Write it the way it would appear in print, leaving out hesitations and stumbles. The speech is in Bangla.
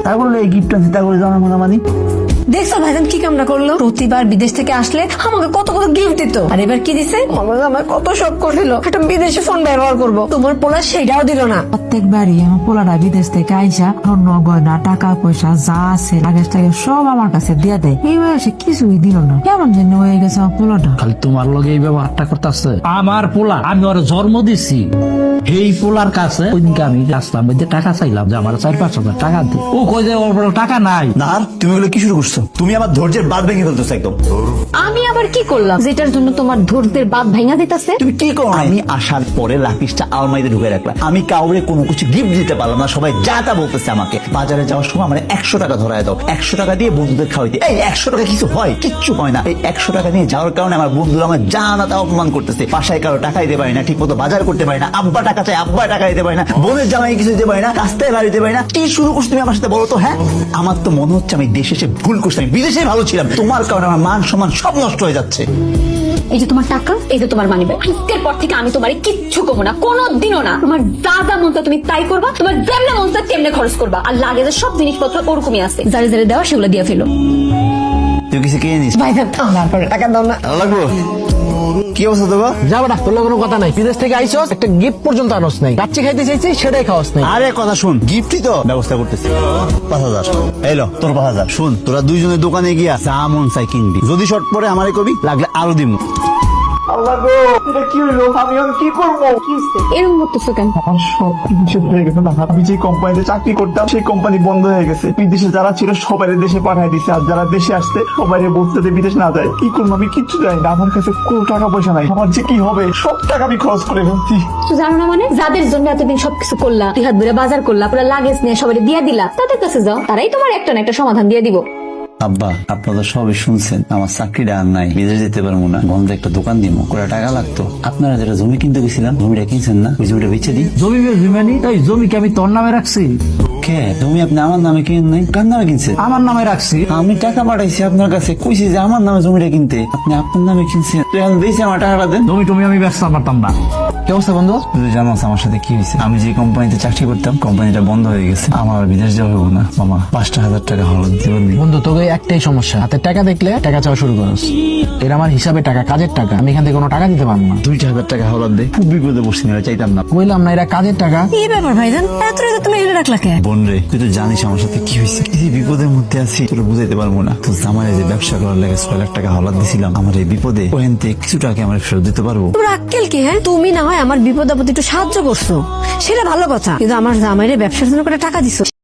তারপরে এই গিফট আনছি তারপরে জানা মানামানি। দেখছো ভাইজান কি কামটা করলো? প্রতিবার বিদেশ থেকে আসলে আমাকে কত কত গিফট দিত, আর এবার কি দিছে? আমার কত শখ করছিল একটা বিদেশি ফোন ব্যবহার করব, তোমার পোলা সেটাও দিল না। প্রত্যেকবারই আমার পোলাটা বিদেশ থেকে আইসা স্বর্ণ গয়না টাকা পয়সা যা আছে লাগেজ টাগে সব আমার কাছে দিয়ে দেয়। এই বয়সে কিছুই দিল না, কেমন যেন হয়ে গেছে আমার পোলাটা। খালি তোমার লগে এই ব্যবহারটা করতেছে। আমার পোলা আমি ওর জন্ম দিছি, এই পোলার কাছে ওইদিনকে আমি আসলাম টাকা চাইলাম যে আমার 4-5 হাজার টাকা দি, ও কই যে ওর টাকা নাই। না তুমি এগুলো কি শুরু করছো? তুমি আমার ধৈর্যের বাদ ভেঙে ফেলতেছো একদম। আমি আবার কি করলাম যেটার জন্য তোমার ধৈর্যের বাঁধ ভাঙা দিতেছে? তুমি কি করো? আমি আসার পরে লাকিসটা আলমারিতে ঢুকে রাখলাম, আমি কাউরে কোনো কিছু গিফট দিতে পারলাম না, সবাই যা তা বলতেছে আমাকে। বাজারে যাওয়ার সময় আমার 100 টাকা ধরায় দাও, 100 টাকা দিয়ে বন্ধুদের খাওয়াইতে। এই 100 টাকা কিছু হয়? কিচ্ছু হয় না। এই 100 টাকা নিয়ে যাওয়ার কারণে আমার বন্ধুরা আমার যা না তা অপমান করতেছে। বাসায় কারো টাকা দিতে পারি না, ঠিক মতো বাজার করতে পারি না, আব্বা টাকা চাই আব্বা টাকা দিতে পারি না, বোনের জামাই কিছু দিতে পারি না, রাস্তায় বাড়ি দিতে পারি না। কি শুরু করছো তুমি আমার সাথে বলো তো? হ্যাঁ, আমার তো মনে হচ্ছে আমি দেশে এসে ভুল করছি, আমি বিদেশে ভালো ছিলাম। তোমার কারণে আমার মান সম্মান সব নষ্ট হয়ে যাচ্ছে। এই যে তোমার টাকা, এই যে তোমার মানি ব্যাগ, আজকের পর থেকে আমি তোমার কিচ্ছু করবো না, কোনোদিনও না। তোমার যা যা মন চায় তুমি তাই করবা, তোমার যেমনে মন চায় তেমনে খরচ করবা, আর লাগে যে সব জিনিসপত্র ওরকমই আছে, যারে যারে দেওয়া সেগুলো দিয়ে ফেলো। তুই কিছু কিনে নিস? ভাইজান তারপরে টাকা দাও না। ভালো লাগবো। কি অবস্থা তোর? যাবো না, তোর কোনো কথা নাই। বিদেশ থেকে আইসস, একটা গিফট পর্যন্ত আনস নাই। কাচ্চি খাইতে চাইছি সেটাই খাওয়াস নাই। আরে কথা শুন, গিফটই তো ব্যবস্থা করতেছি। 5,000 এলো তোর 5,000। শুন, তোরা দুইজনের দোকানে গিয়া যা মন চাই কিনবি, যদি শর্ট পরে আমারে কবি, লাগলে আরো দিমু। আল্লাহ গো, এটা কি হইলো? আমি এখন কি করবো? এরকম করতেছো কেন? আমার সব নিষেধ হয়ে গেছে না। আমি যে কোম্পানিতে চাকরি করতাম সেই কোম্পানি বন্ধ হয়ে গেছে। বিদেশে যারা ছিল সবাই দেশে পাঠাই দিছে, আর যারা দেশে আসছে সবাই বলতে বিদেশ না যায়। কি করবো আমি কিচ্ছু জানি না, আমার কাছে কোনো টাকা পয়সা নাই। আমার যে কি হবে, সব টাকা আমি খরচ করে ফেলছি। তো জানো না মানে, যাদের জন্য এতদিন সবকিছু করলা, দুই হাত ধরে বাজার করলা, পুরো লাগেজ নিয়ে সবাই দিয়ে দিলা, তাদের কাছে যাও, তারাই তোমার একটা না একটা সমাধান দিয়ে দিব। আব্বা, আপনারা সবই শুনছেন, আমার চাকরিটা আর নাই, বিদেশ যেতে পারবো না, গন্ধে একটা দোকান দিব, করে টাকা লাগতো। আপনারা যেটা জমি কিনতে গেছিলাম, জমিটা কিনছেন না? ওই জমিটা বেচে দিই। জমি জমিমানি, এই জমিকে আমি তোর নামে রাখছি। কে? জমি আপনি আমার নামে কিনেন নাই? কার নামে কিনছেন? আমার নামে রাখছি। আমি টাকা পাঠাইছি আপনার কাছে, কইছি যে আমার নামে জমিটা কিনতে, আপনি আপনার নামে কিনছেন। তো এখন দিয়েছি আমার টাকাটা দেন। জমি টমি আমি ব্যস্ত পারতাম না। কি অবস্থা বন্ধু? তুই জানোস আমার সাথে কি হয়েছে? আমি যে কোম্পানিতে চাকরি করতাম, কোম্পানিটা বন্ধ হয়ে গেছে। আমার আর বিদেশ যাওয়া হবো না মামা। 5,000 টাকা হলো জীবন। বন্ধু, তোকে একটাই সমস্যা, হাতে টাকা দেখলে টাকা চাওয়া শুরু করস। এর আমার হিসাবে টাকা, কাজের টাকা, আমি এখান থেকে কোনো টাকা দিতে পারবো না। 2,000 টাকা হলার দে, খুব বিপদে পড়ছি না, চাইতাম না। বললাম না, এরা কাজের টাকা। কি ব্যাপার ভাইজান, এত রাতে তুমি এনে রাখলা কে? বোন রে, তুই তো জানিস আমার সাথে কি হয়েছে। কি যে বিপদের মধ্যে আছি তোর বুঝাইতে পারবো না। তো আমার যে ব্যবসা করার লাগে 6 লাখ টাকা হলার দিছিলাম, আমার এই বিপদে ওখান থেকে কিছু টাকা আমার ফেরত দিতে পারবো? তোর আক্কেল কি? হ্যাঁ, তুমি না হয় আমার বিপদ আপদে একটু সাহায্য করছো, সেটা ভালো কথা, কিন্তু আমার জামাইরে ব্যবসার জন্য করে টাকা দিছো।